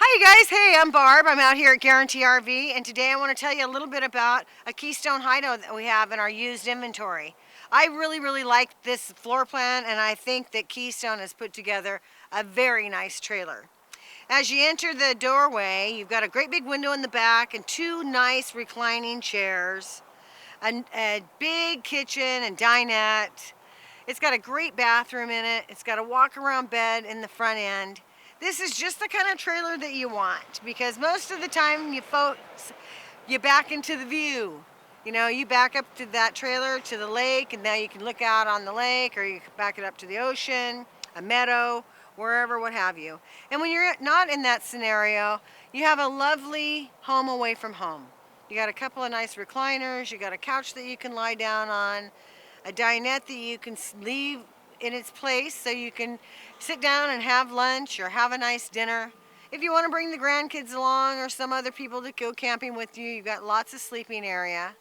Hi you guys, hey, I'm Barb. I'm out here at Guarantee RV, and today I want to tell you a little bit about a Keystone Hideout that we have in our used inventory. I really like this floor plan, and I think that Keystone has put together a very nice trailer. As you enter the doorway, you've got a great big window in the back and two nice reclining chairs, a big kitchen and dinette. It's got a great bathroom in it. It's got a walk-around bed in the front end. This is just the kind of trailer that you want, because most of the time you back into the view. You know, you back up to that trailer to the lake, and now you can look out on the lake, or you can back it up to the ocean, a meadow, wherever, what have you. And when you're not in that scenario, you have a lovely home away from home. You got a couple of nice recliners, you got a couch that you can lie down on, a dinette that you can leave in its place so you can sit down and have lunch or have a nice dinner. If you want to bring the grandkids along or some other people to go camping with you, you've got lots of sleeping area.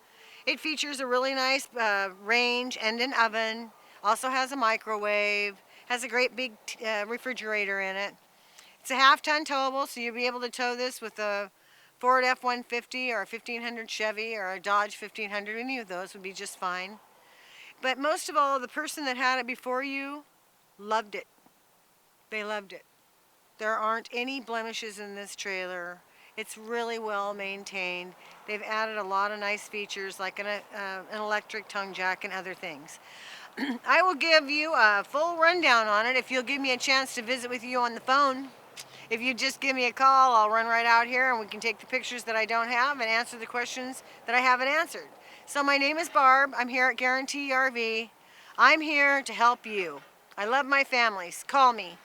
It features a really nice range and an oven. Also has a microwave. Has a great big refrigerator in it. It's a half-ton towable, so you'll be able to tow this with a Ford F-150 or a 1500 Chevy or a Dodge 1500. Any of those would be just fine. But most of all, the person that had it before you loved it. They loved it. There aren't any blemishes in this trailer. It's really well maintained. They've added a lot of nice features like an electric tongue jack and other things. I will give you a full rundown on it if you'll give me a chance to visit with you on the phone. If you just give me a call, I'll run right out here and we can take the pictures that I don't have and answer the questions that I haven't answered. So my name is Barb. I'm here at Guarantee RV. I'm here to help you. I love my families. Call me.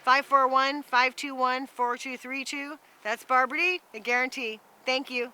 541-521-4232. That's Barbara D at Guarantee. Thank you.